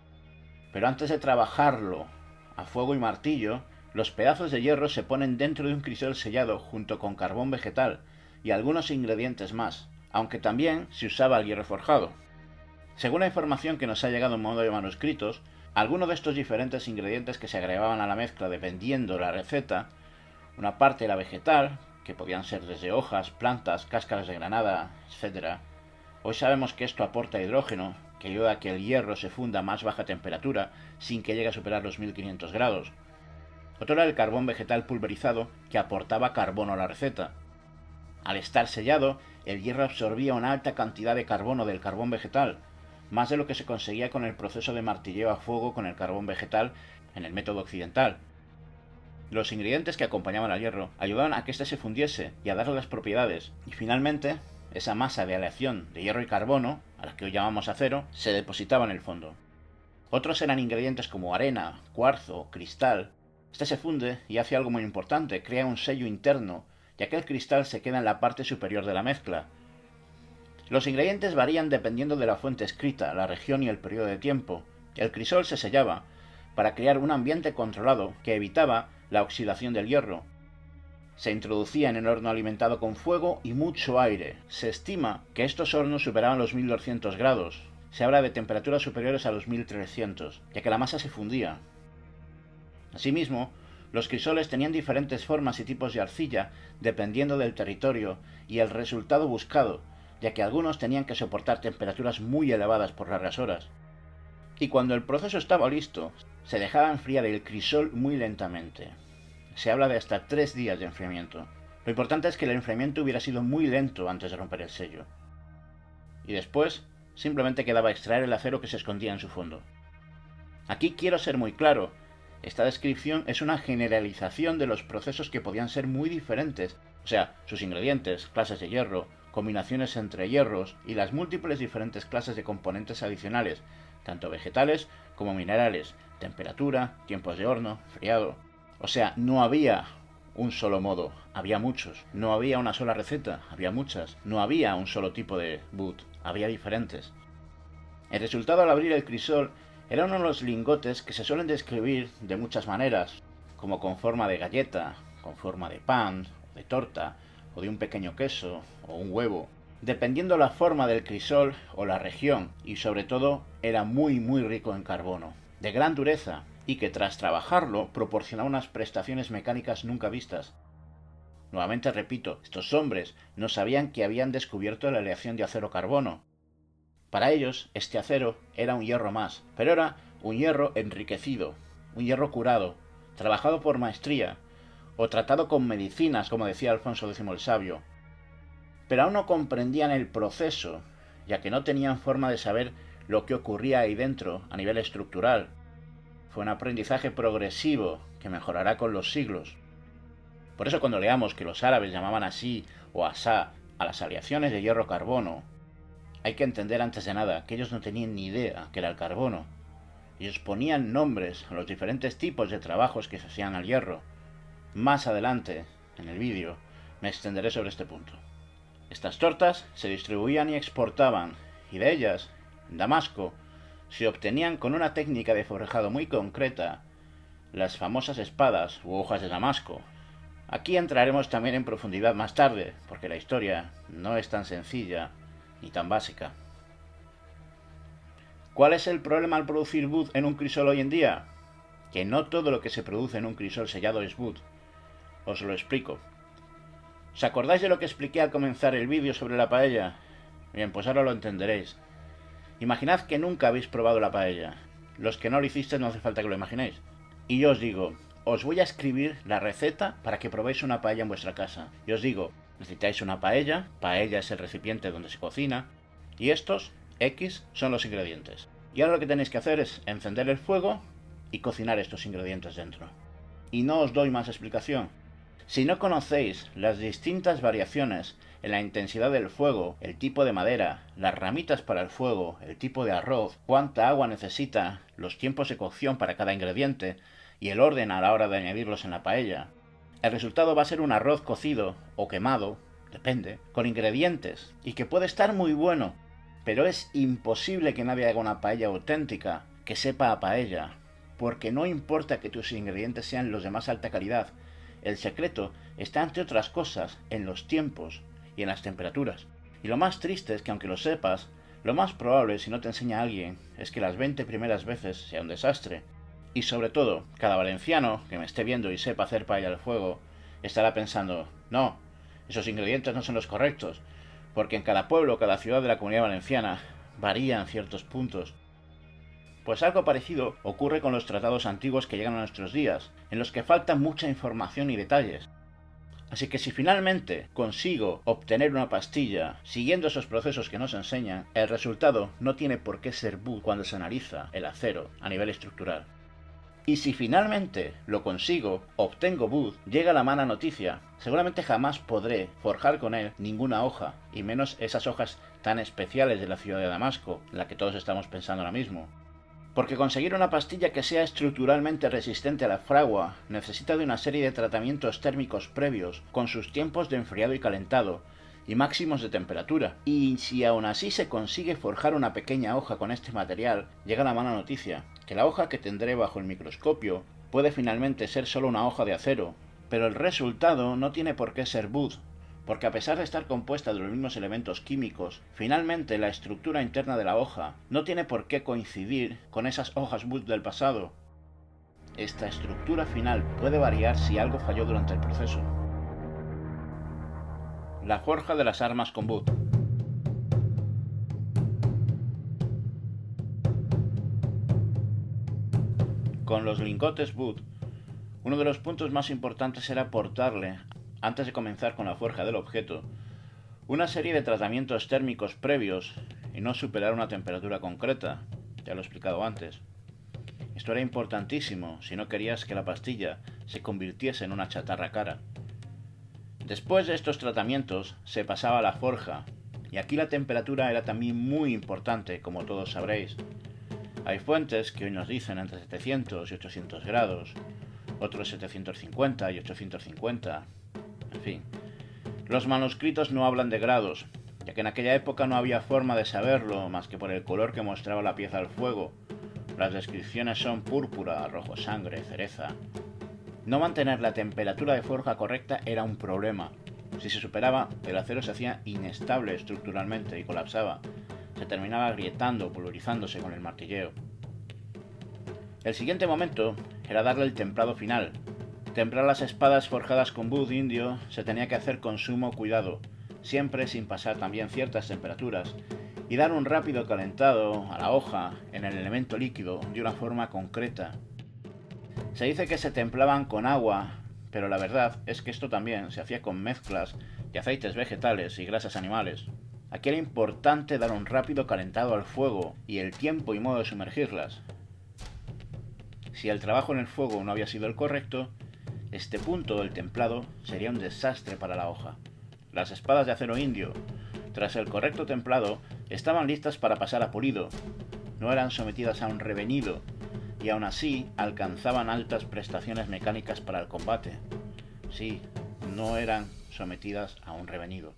Speaker 1: pero antes de trabajarlo a fuego y martillo, los pedazos de hierro se ponen dentro de un crisol sellado junto con carbón vegetal y algunos ingredientes más, aunque también se usaba el hierro forjado. Según la información que nos ha llegado en modo de manuscritos, algunos de estos diferentes ingredientes que se agregaban a la mezcla dependiendo la receta, una parte era vegetal, que podían ser desde hojas, plantas, cáscaras de granada, etc. Hoy sabemos que esto aporta hidrógeno, que ayuda a que el hierro se funda a más baja temperatura sin que llegue a superar los 1500 grados. Otro era el carbón vegetal pulverizado, que aportaba carbono a la receta. Al estar sellado, el hierro absorbía una alta cantidad de carbono del carbón vegetal, más de lo que se conseguía con el proceso de martilleo a fuego con el carbón vegetal en el método occidental. Los ingredientes que acompañaban al hierro ayudaban a que éste se fundiese y a darle las propiedades, y finalmente, esa masa de aleación de hierro y carbono, a la que hoy llamamos acero, se depositaba en el fondo. Otros eran ingredientes como arena, cuarzo, cristal. Este se funde y hace algo muy importante, crea un sello interno, ya que el cristal se queda en la parte superior de la mezcla. Los ingredientes varían dependiendo de la fuente escrita, la región y el periodo de tiempo. El crisol se sellaba para crear un ambiente controlado que evitaba la oxidación del hierro. Se introducía en el horno alimentado con fuego y mucho aire. Se estima que estos hornos superaban los 1200 grados. Se habla de temperaturas superiores a los 1300, ya que la masa se fundía. Asimismo, los crisoles tenían diferentes formas y tipos de arcilla dependiendo del territorio y el resultado buscado, ya que algunos tenían que soportar temperaturas muy elevadas por largas horas. Y cuando el proceso estaba listo, se dejaba enfriar el crisol muy lentamente. Se habla de hasta 3 días de enfriamiento. Lo importante es que el enfriamiento hubiera sido muy lento antes de romper el sello. Y después, simplemente quedaba extraer el acero que se escondía en su fondo. Aquí quiero ser muy claro. Esta descripción es una generalización de los procesos que podían ser muy diferentes, o sea, sus ingredientes, clases de hierro, combinaciones entre hierros y las múltiples diferentes clases de componentes adicionales, tanto vegetales como minerales, temperatura, tiempos de horno, friado. O sea, no había un solo modo, había muchos. No había una sola receta, había muchas. No había un solo tipo de wood, había diferentes. El resultado al abrir el crisol era uno de los lingotes que se suelen describir de muchas maneras, como con forma de galleta, con forma de pan, de torta, o de un pequeño queso, o un huevo, dependiendo la forma del crisol o la región, y sobre todo era muy rico en carbono, de gran dureza, y que tras trabajarlo proporcionaba unas prestaciones mecánicas nunca vistas. Nuevamente repito, estos hombres no sabían que habían descubierto la aleación de acero-carbono. Para ellos, este acero era un hierro más, pero era un hierro enriquecido, un hierro curado, trabajado por maestría, o tratado con medicinas, como decía Alfonso X el Sabio. Pero aún no comprendían el proceso ya que no tenían forma de saber lo que ocurría ahí dentro a nivel estructural. Fue un aprendizaje progresivo que mejorará con los siglos. Por eso cuando leamos que los árabes llamaban así o asá a las aleaciones de hierro-carbono, hay que entender antes de nada que ellos no tenían ni idea que era el carbono. Ellos ponían nombres a los diferentes tipos de trabajos que se hacían al hierro. Más adelante, en el vídeo, me extenderé sobre este punto. Estas tortas se distribuían y exportaban, y de ellas, en Damasco, se obtenían con una técnica de forjado muy concreta las famosas espadas u hojas de Damasco. Aquí entraremos también en profundidad más tarde, porque la historia no es tan sencilla ni tan básica. ¿Cuál es el problema al producir wood en un crisol hoy en día? Que no todo lo que se produce en un crisol sellado es wood. Os lo explico. ¿Os acordáis de lo que expliqué al comenzar el vídeo sobre la paella? Bien, pues ahora lo entenderéis. Imaginad que nunca habéis probado la paella. Los que no lo hicisteis no hace falta que lo imaginéis. Y yo os digo, os voy a escribir la receta para que probéis una paella en vuestra casa. Y os digo, necesitáis una paella es el recipiente donde se cocina, y estos, X, son los ingredientes. Y ahora lo que tenéis que hacer es encender el fuego y cocinar estos ingredientes dentro. Y no os doy más explicación. Si no conocéis las distintas variaciones en la intensidad del fuego, el tipo de madera, las ramitas para el fuego, el tipo de arroz, cuánta agua necesita, los tiempos de cocción para cada ingrediente y el orden a la hora de añadirlos en la paella, el resultado va a ser un arroz cocido o quemado, depende, con ingredientes y que puede estar muy bueno, pero es imposible que nadie haga una paella auténtica que sepa a paella, porque no importa que tus ingredientes sean los de más alta calidad. El secreto está, entre otras cosas, en los tiempos y en las temperaturas. Y lo más triste es que aunque lo sepas, lo más probable si no te enseña alguien es que las 20 primeras veces sea un desastre. Y sobre todo, cada valenciano que me esté viendo y sepa hacer paella al fuego, estará pensando, no, esos ingredientes no son los correctos, porque en cada pueblo, cada ciudad de la Comunidad Valenciana varían ciertos puntos. Pues algo parecido ocurre con los tratados antiguos que llegan a nuestros días, en los que falta mucha información y detalles. Así que si finalmente consigo obtener una pastilla siguiendo esos procesos que nos enseñan, el resultado no tiene por qué ser wood cuando se analiza el acero a nivel estructural. Y si finalmente lo consigo, obtengo wood, llega la mala noticia. Seguramente jamás podré forjar con él ninguna hoja, y menos esas hojas tan especiales de la ciudad de Damasco, en la que todos estamos pensando ahora mismo. Porque conseguir una pastilla que sea estructuralmente resistente a la fragua necesita de una serie de tratamientos térmicos previos, con sus tiempos de enfriado y calentado, y máximos de temperatura. Y si aún así se consigue forjar una pequeña hoja con este material, llega la mala noticia, que la hoja que tendré bajo el microscopio puede finalmente ser solo una hoja de acero, pero el resultado no tiene por qué ser wood, porque a pesar de estar compuesta de los mismos elementos químicos, finalmente la estructura interna de la hoja no tiene por qué coincidir con esas hojas wood del pasado. Esta estructura final puede variar si algo falló durante el proceso. La forja de las armas con wood. Con los lingotes wood, uno de los puntos más importantes era aportarle, antes de comenzar con la forja del objeto, una serie de tratamientos térmicos previos y no superar una temperatura concreta, ya lo he explicado antes. Esto era importantísimo si no querías que la pastilla se convirtiese en una chatarra cara. Después de estos tratamientos se pasaba a la forja, y aquí la temperatura era también muy importante, como todos sabréis. Hay fuentes que hoy nos dicen entre 700 y 800 grados, otros 750 y 850, en fin. Los manuscritos no hablan de grados, ya que en aquella época no había forma de saberlo más que por el color que mostraba la pieza al fuego. Las descripciones son púrpura, rojo sangre, cereza. No mantener la temperatura de forja correcta era un problema. Si se superaba, el acero se hacía inestable estructuralmente y colapsaba. Se terminaba agrietando o pulverizándose con el martilleo. El siguiente momento era darle el templado final. Templar las espadas forjadas con wood indio se tenía que hacer con sumo cuidado, siempre sin pasar también ciertas temperaturas, y dar un rápido calentado a la hoja en el elemento líquido de una forma concreta. Se dice que se templaban con agua, pero la verdad es que esto también se hacía con mezclas de aceites vegetales y grasas animales. Aquí era importante dar un rápido calentado al fuego y el tiempo y modo de sumergirlas. Si el trabajo en el fuego no había sido el correcto, este punto del templado sería un desastre para la hoja. Las espadas de acero indio, tras el correcto templado, estaban listas para pasar a pulido. No eran sometidas a un revenido y aún así alcanzaban altas prestaciones mecánicas para el combate. Sí, no eran sometidas a un revenido.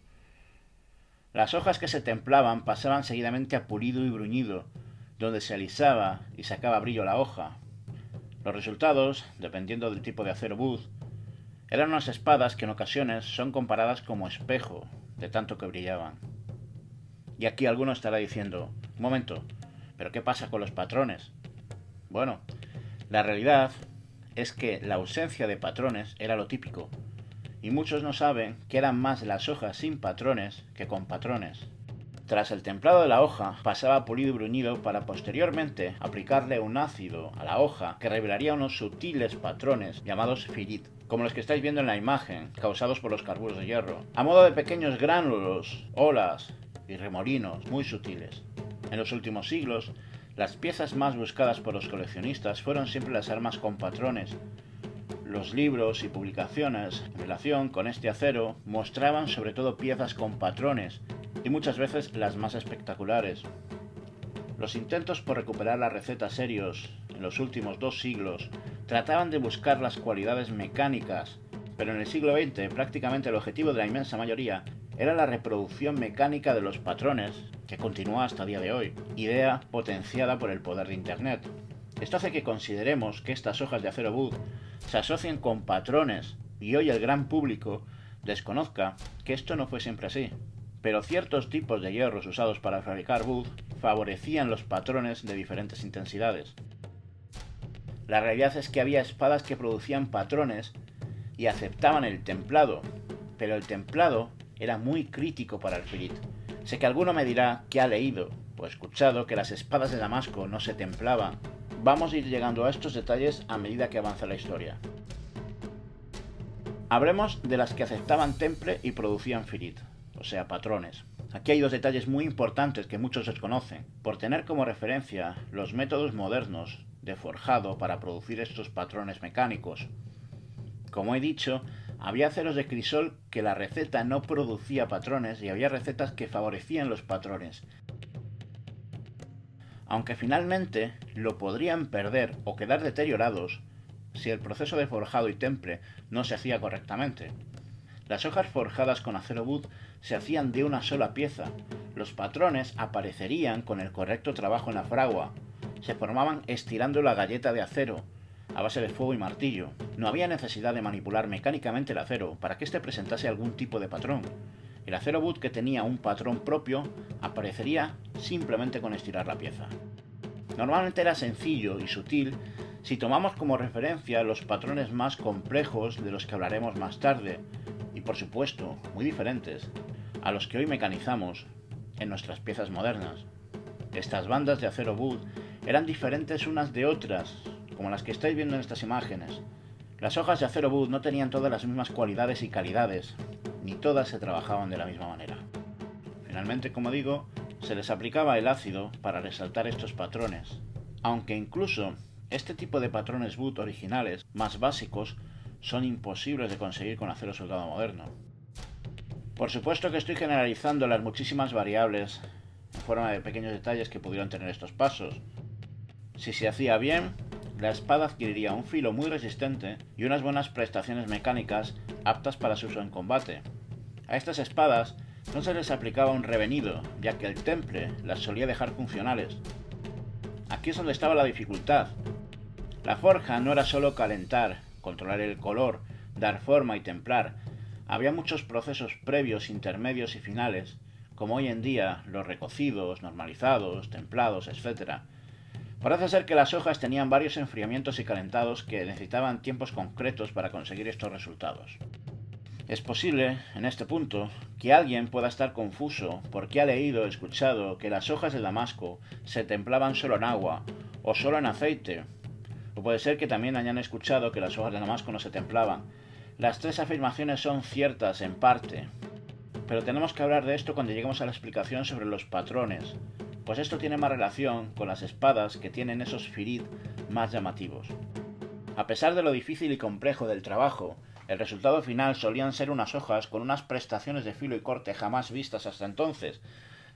Speaker 1: Las hojas que se templaban pasaban seguidamente a pulido y bruñido, donde se alisaba y sacaba brillo la hoja. Los resultados, dependiendo del tipo de acero Wood, eran unas espadas que en ocasiones son comparadas como espejo, de tanto que brillaban. Y aquí alguno estará diciendo, un momento, ¿pero qué pasa con los patrones? Bueno, la realidad es que la ausencia de patrones era lo típico, y muchos no saben que eran más las hojas sin patrones que con patrones. Tras el templado de la hoja, pasaba a pulido y bruñido para posteriormente aplicarle un ácido a la hoja que revelaría unos sutiles patrones llamados firit, como los que estáis viendo en la imagen, causados por los carburos de hierro, a modo de pequeños gránulos, olas y remolinos muy sutiles. En los últimos siglos, las piezas más buscadas por los coleccionistas fueron siempre las armas con patrones. Los libros y publicaciones en relación con este acero mostraban sobre todo piezas con patrones, y muchas veces las más espectaculares. Los intentos por recuperar la receta serios en los últimos 2 siglos trataban de buscar las cualidades mecánicas, pero en el siglo XX prácticamente el objetivo de la inmensa mayoría era la reproducción mecánica de los patrones, que continúa hasta el día de hoy, idea potenciada por el poder de Internet. Esto hace que consideremos que estas hojas de acero Wood se asocian con patrones y hoy el gran público desconozca que esto no fue siempre así. Pero ciertos tipos de hierros usados para fabricar Wood favorecían los patrones de diferentes intensidades. La realidad es que había espadas que producían patrones y aceptaban el templado, pero el templado era muy crítico para el firit. Sé que alguno me dirá que ha leído o escuchado que las espadas de Damasco no se templaban. Vamos a ir llegando a estos detalles a medida que avanza la historia. Hablemos de las que aceptaban temple y producían firit, o sea, patrones. Aquí hay 2 detalles muy importantes que muchos desconocen, por tener como referencia los métodos modernos de forjado para producir estos patrones mecánicos. Como he dicho, había aceros de crisol que la receta no producía patrones y había recetas que favorecían los patrones. Aunque finalmente lo podrían perder o quedar deteriorados si el proceso de forjado y temple no se hacía correctamente. Las hojas forjadas con acero Wood se hacían de una sola pieza. Los patrones aparecerían con el correcto trabajo en la fragua. Se formaban estirando la galleta de acero a base de fuego y martillo. No había necesidad de manipular mecánicamente el acero para que éste presentase algún tipo de patrón. El acero Wood que tenía un patrón propio aparecería simplemente con estirar la pieza. Normalmente era sencillo y sutil si tomamos como referencia los patrones más complejos de los que hablaremos más tarde, y por supuesto muy diferentes a los que hoy mecanizamos en nuestras piezas modernas. Estas bandas de acero Wood eran diferentes unas de otras, como las que estáis viendo en estas imágenes. Las hojas de acero Wood no tenían todas las mismas cualidades y calidades, ni todas se trabajaban de la misma manera. Finalmente, como digo, se les aplicaba el ácido para resaltar estos patrones, aunque incluso este tipo de patrones Wood originales, más básicos, son imposibles de conseguir con acero soldado moderno. Por supuesto que estoy generalizando las muchísimas variables en forma de pequeños detalles que pudieron tener estos pasos. Si se hacía bien, la espada adquiriría un filo muy resistente y unas buenas prestaciones mecánicas aptas para su uso en combate. A estas espadas no se les aplicaba un revenido, ya que el temple las solía dejar funcionales. Aquí es donde estaba la dificultad. La forja no era solo calentar, controlar el color, dar forma y templar. Había muchos procesos previos, intermedios y finales, como hoy en día los recocidos, normalizados, templados, etc. Parece ser que las hojas tenían varios enfriamientos y calentados que necesitaban tiempos concretos para conseguir estos resultados. Es posible, en este punto, que alguien pueda estar confuso porque ha leído o escuchado que las hojas de Damasco se templaban solo en agua o solo en aceite. O puede ser que también hayan escuchado que las hojas de Damasco no se templaban. Las 3 afirmaciones son ciertas en parte. pero tenemos que hablar de esto cuando lleguemos a la explicación sobre los patrones, pues esto tiene más relación con las espadas que tienen esos firid más llamativos. A pesar de lo difícil y complejo del trabajo, el resultado final solían ser unas hojas con unas prestaciones de filo y corte jamás vistas hasta entonces,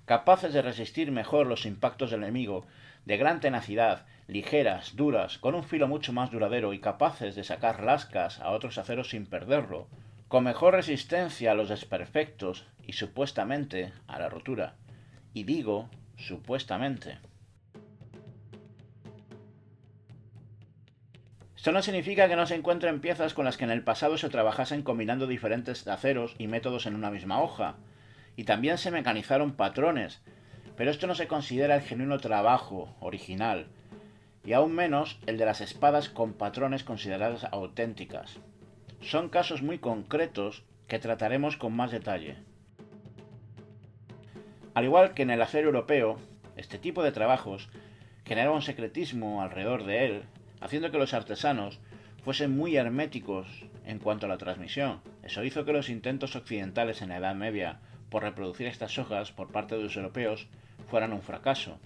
Speaker 1: capaces de resistir mejor los impactos del enemigo, de gran tenacidad, ligeras, duras, con un filo mucho más duradero y capaces de sacar lascas a otros aceros sin perderlo, con mejor resistencia a los desperfectos y supuestamente a la rotura. Y digo supuestamente. Esto no significa que no se encuentren piezas con las que en el pasado se trabajasen combinando diferentes aceros y métodos en una misma hoja, y también se mecanizaron patrones, pero esto no se considera el genuino trabajo original, y aún menos el de las espadas con patrones consideradas auténticas. Son casos muy concretos que trataremos con más detalle. Al igual que en el acero europeo, este tipo de trabajos generaba un secretismo alrededor de él, haciendo que los artesanos fuesen muy herméticos en cuanto a la transmisión. Eso hizo que los intentos occidentales en la Edad Media por reproducir estas hojas por parte de los europeos fueran un fracaso.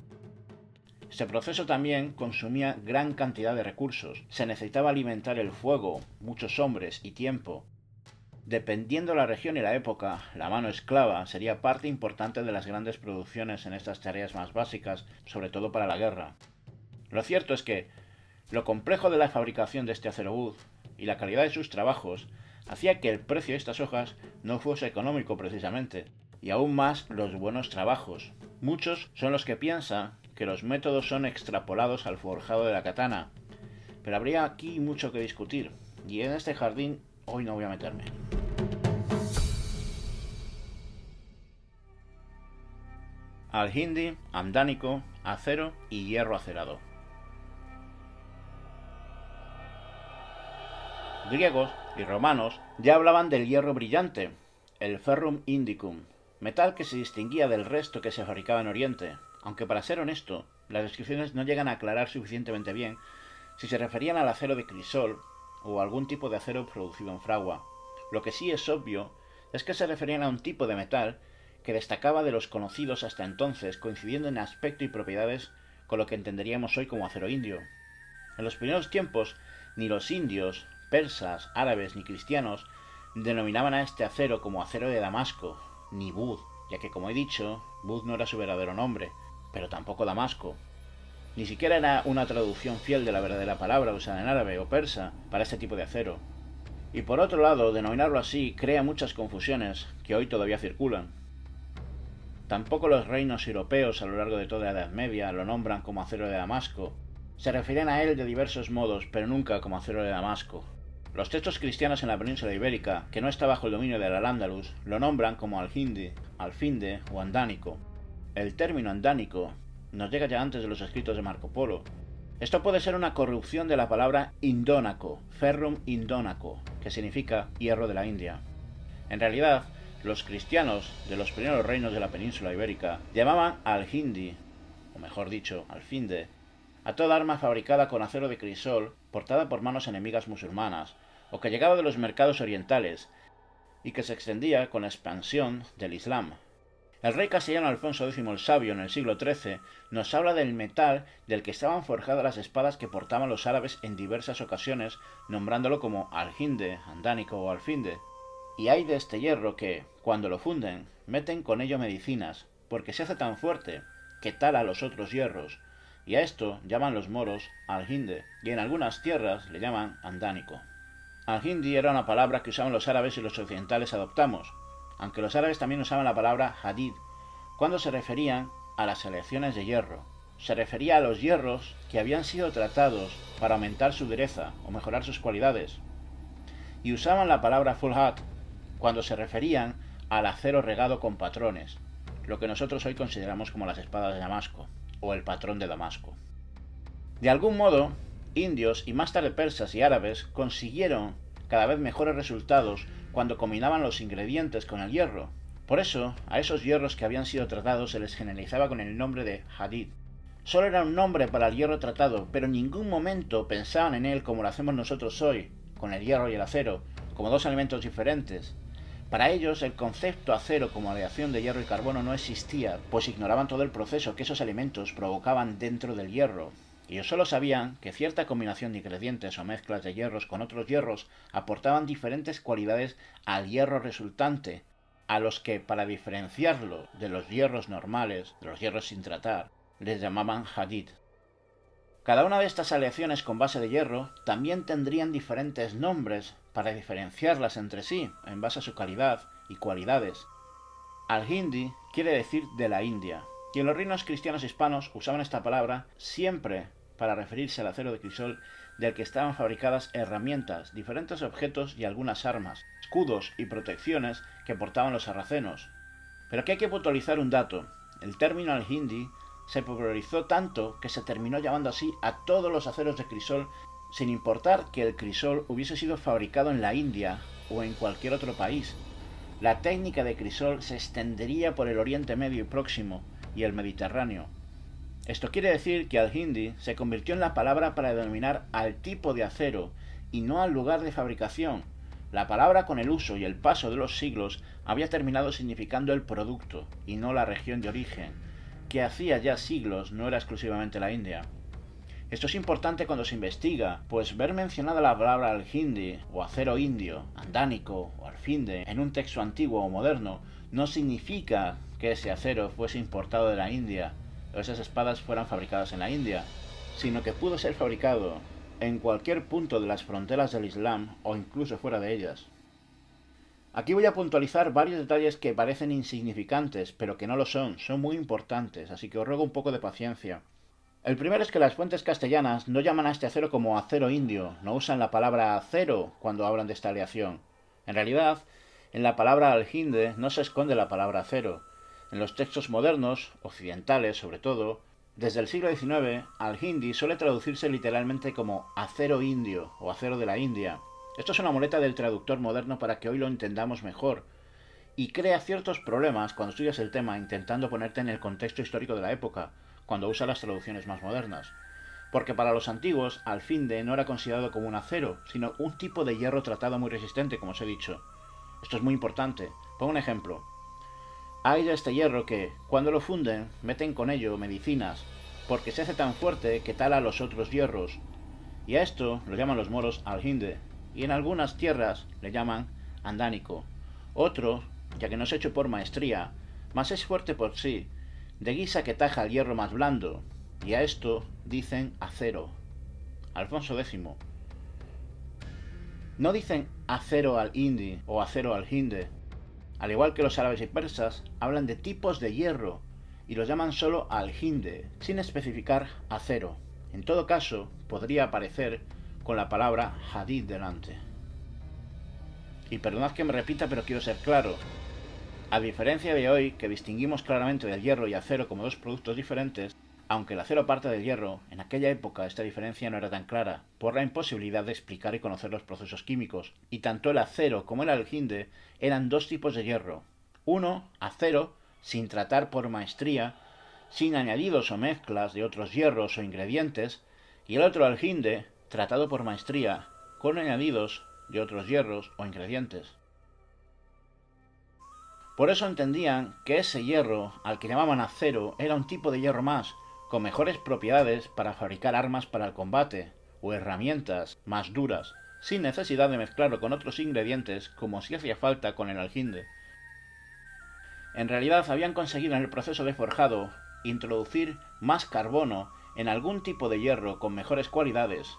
Speaker 1: Este proceso también consumía gran cantidad de recursos. Se necesitaba alimentar el fuego, muchos hombres y tiempo. Dependiendo de la región y la época, la mano esclava sería parte importante de las grandes producciones en estas tareas más básicas, sobre todo para la guerra. Lo cierto es que lo complejo de la fabricación de este acero wood y la calidad de sus trabajos hacía que el precio de estas hojas no fuese económico precisamente, y aún más los buenos trabajos. Muchos son los que piensan que los métodos son extrapolados al forjado de la katana, pero habría aquí mucho que discutir, y en este jardín hoy no voy a meterme. Al-Hindi, andánico, acero y hierro acerado. Griegos y romanos ya hablaban del hierro brillante, el ferrum indicum, metal que se distinguía del resto que se fabricaba en Oriente, aunque para ser honesto, las descripciones no llegan a aclarar suficientemente bien si se referían al acero de crisol o algún tipo de acero producido en fragua. Lo que sí es obvio es que se referían a un tipo de metal que destacaba de los conocidos hasta entonces, coincidiendo en aspecto y propiedades con lo que entenderíamos hoy como acero indio. En los primeros tiempos, ni los indios, persas, árabes ni cristianos denominaban a este acero como acero de Damasco, ni Bud, ya que como he dicho, Bud no era su verdadero nombre, pero tampoco Damasco. Ni siquiera era una traducción fiel de la verdadera palabra usada en árabe o persa para este tipo de acero. Y por otro lado, denominarlo así crea muchas confusiones que hoy todavía circulan. Tampoco los reinos europeos a lo largo de toda la Edad Media lo nombran como acero de Damasco. Se refieren a él de diversos modos, pero nunca como acero de Damasco. Los textos cristianos en la península ibérica, que no está bajo el dominio del Al-Ándalus, lo nombran como al-Hindi, al-Finde o andánico. El término andánico nos llega ya antes de los escritos de Marco Polo. Esto puede ser una corrupción de la palabra indónaco, ferrum indónaco, que significa hierro de la India. En realidad, los cristianos de los primeros reinos de la península ibérica llamaban al-Hindi, o mejor dicho, al-Finde, a toda arma fabricada con acero de crisol portada por manos enemigas musulmanas, o que llegaba de los mercados orientales, y que se extendía con la expansión del Islam. El rey castellano Alfonso X el Sabio en el siglo XIII nos habla del metal del que estaban forjadas las espadas que portaban los árabes en diversas ocasiones, nombrándolo como al-Hinde, andánico o al-Finde. Y hay de este hierro que, cuando lo funden, meten con ello medicinas, porque se hace tan fuerte que tala los otros hierros, y a esto llaman los moros al-Hinde, y en algunas tierras le llaman andánico. Al-Hindi era una palabra que usaban los árabes y los occidentales adoptamos, aunque los árabes también usaban la palabra hadid, cuando se referían a las aleaciones de hierro. Se refería a los hierros que habían sido tratados para aumentar su dureza o mejorar sus cualidades. Y usaban la palabra fulhad cuando se referían al acero regado con patrones, lo que nosotros hoy consideramos como las espadas de Damasco, o el patrón de Damasco. De algún modo, indios y más tarde persas y árabes consiguieron cada vez mejores resultados cuando combinaban los ingredientes con el hierro. Por eso, a esos hierros que habían sido tratados se les generalizaba con el nombre de hadid. Solo era un nombre para el hierro tratado, pero en ningún momento pensaban en él como lo hacemos nosotros hoy, con el hierro y el acero, como dos elementos diferentes. Para ellos, el concepto acero como aleación de hierro y carbono no existía, pues ignoraban todo el proceso que esos elementos provocaban dentro del hierro. Ellos solo sabían que cierta combinación de ingredientes o mezclas de hierros con otros hierros aportaban diferentes cualidades al hierro resultante, a los que, para diferenciarlo de los hierros normales, de los hierros sin tratar, les llamaban hadid. Cada una de estas aleaciones con base de hierro también tendrían diferentes nombres para diferenciarlas entre sí en base a su calidad y cualidades. Al-Hindi quiere decir de la India, y en los reinos cristianos hispanos usaban esta palabra siempre para referirse al acero de crisol del que estaban fabricadas herramientas, diferentes objetos y algunas armas, escudos y protecciones que portaban los sarracenos. Pero aquí hay que puntualizar un dato. El término Al-Hindi se popularizó tanto que se terminó llamando así a todos los aceros de crisol, sin importar que el crisol hubiese sido fabricado en la India o en cualquier otro país. La técnica de crisol se extendería por el Oriente Medio y Próximo y el Mediterráneo. Esto quiere decir que Al-Hindi se convirtió en la palabra para denominar al tipo de acero y no al lugar de fabricación. La palabra, con el uso y el paso de los siglos, había terminado significando el producto y no la región de origen, que hacía ya siglos no era exclusivamente la India. Esto es importante cuando se investiga, pues ver mencionada la palabra Al-Hindi o acero indio, andánico o alfinde en un texto antiguo o moderno no significa que ese acero fuese importado de la India o esas espadas fueran fabricadas en la India, sino que pudo ser fabricado en cualquier punto de las fronteras del Islam o incluso fuera de ellas. Aquí voy a puntualizar varios detalles que parecen insignificantes, pero que no lo son muy importantes, así que os ruego un poco de paciencia. El primero es que las fuentes castellanas no llaman a este acero como acero indio, no usan la palabra acero cuando hablan de esta aleación. En realidad, en la palabra Al-Hindi no se esconde la palabra acero. En los textos modernos, occidentales sobre todo, desde el siglo XIX, Al-Hindi suele traducirse literalmente como acero indio o acero de la India. Esto es una muleta del traductor moderno para que hoy lo entendamos mejor, y crea ciertos problemas cuando estudias el tema intentando ponerte en el contexto histórico de la época, cuando usa las traducciones más modernas. Porque para los antiguos, Al-Hindi no era considerado como un acero, sino un tipo de hierro tratado muy resistente, como os he dicho. Esto es muy importante. Pongo un ejemplo. Hay de este hierro que, cuando lo funden, meten con ello medicinas, porque se hace tan fuerte que tala a los otros hierros. Y a esto lo llaman los moros Al-Hindi, y en algunas tierras le llaman andánico. Otro, ya que no es hecho por maestría, mas es fuerte por sí, de guisa que taja el hierro más blando, y a esto dicen acero. Alfonso X. No dicen acero al-Hindi o acero al-Hindi. Al igual que los árabes y persas, hablan de tipos de hierro, y los llaman solo al-Hindi, sin especificar acero. En todo caso, podría aparecer con la palabra hadid delante. Y perdonad que me repita, pero quiero ser claro. A diferencia de hoy, que distinguimos claramente del hierro y acero como dos productos diferentes, aunque el acero parte del hierro, en aquella época esta diferencia no era tan clara, por la imposibilidad de explicar y conocer los procesos químicos, y tanto el acero como el al-Hindi eran dos tipos de hierro. Uno, acero, sin tratar por maestría, sin añadidos o mezclas de otros hierros o ingredientes, y el otro al-Hindi, tratado por maestría, con añadidos de otros hierros o ingredientes. Por eso entendían que ese hierro, al que llamaban acero, era un tipo de hierro más, con mejores propiedades para fabricar armas para el combate, o herramientas más duras, sin necesidad de mezclarlo con otros ingredientes como si hacía falta con el al-Hindi. En realidad habían conseguido en el proceso de forjado introducir más carbono en algún tipo de hierro con mejores cualidades,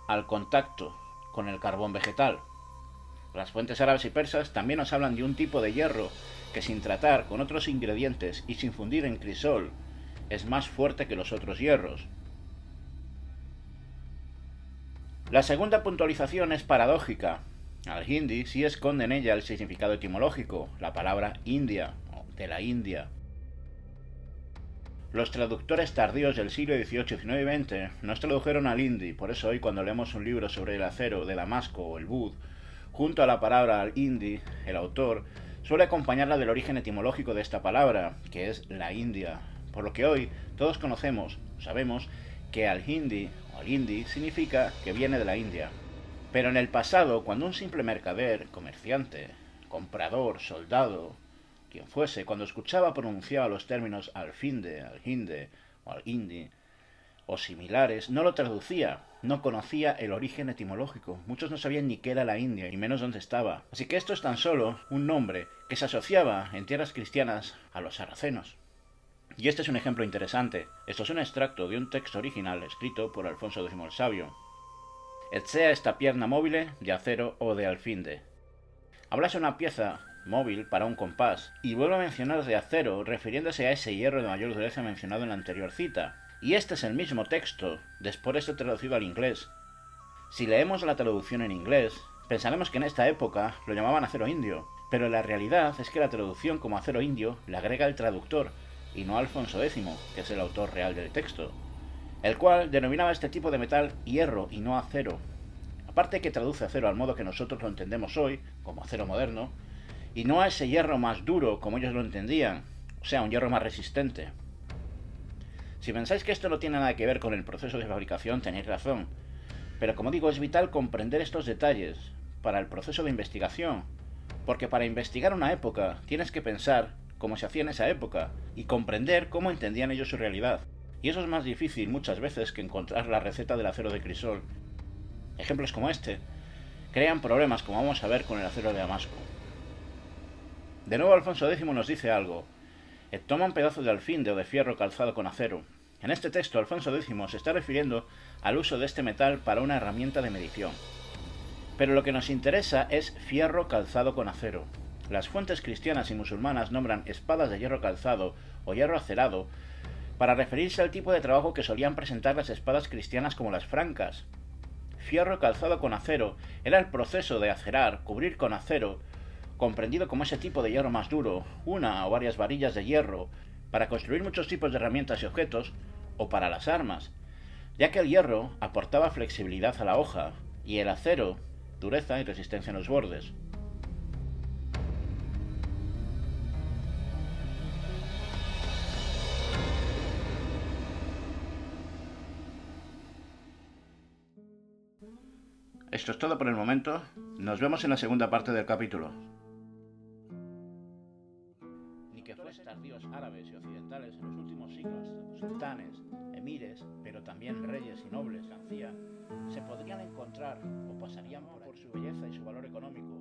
Speaker 1: al contacto con el carbón vegetal. Las fuentes árabes y persas también nos hablan de un tipo de hierro que sin tratar con otros ingredientes y sin fundir en crisol es más fuerte que los otros hierros. La segunda puntualización es paradójica. Al-Hindi sí esconde en ella el significado etimológico, la palabra India, o de la India. Los traductores tardíos del siglo XVIII, XIX y XX nos tradujeron al hindi, por eso hoy cuando leemos un libro sobre el acero de Damasco o el Bud, junto a la palabra al-Hindi, el autor suele acompañarla del origen etimológico de esta palabra, que es la India, por lo que hoy todos conocemos, sabemos, que al-Hindi o al-Hindi significa que viene de la India. Pero en el pasado, cuando un simple mercader, comerciante, comprador, soldado, quien fuese, cuando escuchaba pronunciaba los términos alfinde, alhinde o alindi o similares, no lo traducía, no conocía el origen etimológico. Muchos no sabían ni qué era la India, y menos dónde estaba. Así que esto es tan solo un nombre que se asociaba en tierras cristianas a los sarracenos. Y este es un ejemplo interesante. Esto es un extracto de un texto original escrito por Alfonso X el Sabio. Et sea esta pierna móvil de acero o de alfinde. Hablase una pieza móvil para un compás, y vuelve a mencionar de acero refiriéndose a ese hierro de mayor dureza mencionado en la anterior cita. Y este es el mismo texto, después de ser traducido al inglés. Si leemos la traducción en inglés, pensaremos que en esta época lo llamaban acero indio, pero la realidad es que la traducción como acero indio la agrega el traductor, y no Alfonso X, que es el autor real del texto, el cual denominaba este tipo de metal hierro y no acero. Aparte que traduce acero al modo que nosotros lo entendemos hoy, como acero moderno, y no a ese hierro más duro como ellos lo entendían, o sea, un hierro más resistente. Si pensáis que esto no tiene nada que ver con el proceso de fabricación, tenéis razón, pero como digo, es vital comprender estos detalles para el proceso de investigación, porque para investigar una época tienes que pensar cómo se hacía en esa época y comprender cómo entendían ellos su realidad. Y eso es más difícil muchas veces que encontrar la receta del acero de crisol. Ejemplos como este crean problemas, como vamos a ver con el acero de Damasco. De nuevo Alfonso X nos dice algo. Toma un pedazo de alfinde o de fierro calzado con acero. En este texto Alfonso X se está refiriendo al uso de este metal para una herramienta de medición. Pero lo que nos interesa es fierro calzado con acero. Las fuentes cristianas y musulmanas nombran espadas de hierro calzado o hierro acerado para referirse al tipo de trabajo que solían presentar las espadas cristianas como las francas. Fierro calzado con acero era el proceso de acerar, cubrir con acero, comprendido como ese tipo de hierro más duro, una o varias varillas de hierro, para construir muchos tipos de herramientas y objetos, o para las armas, ya que el hierro aportaba flexibilidad a la hoja, y el acero, dureza y resistencia en los bordes. Esto es todo por el momento. Nos vemos en la segunda parte del capítulo. Ni que fuesen tardíos árabes y occidentales en los últimos siglos, sultanes, emires, pero también reyes y nobles, se podrían encontrar o pasarían por su belleza y su valor económico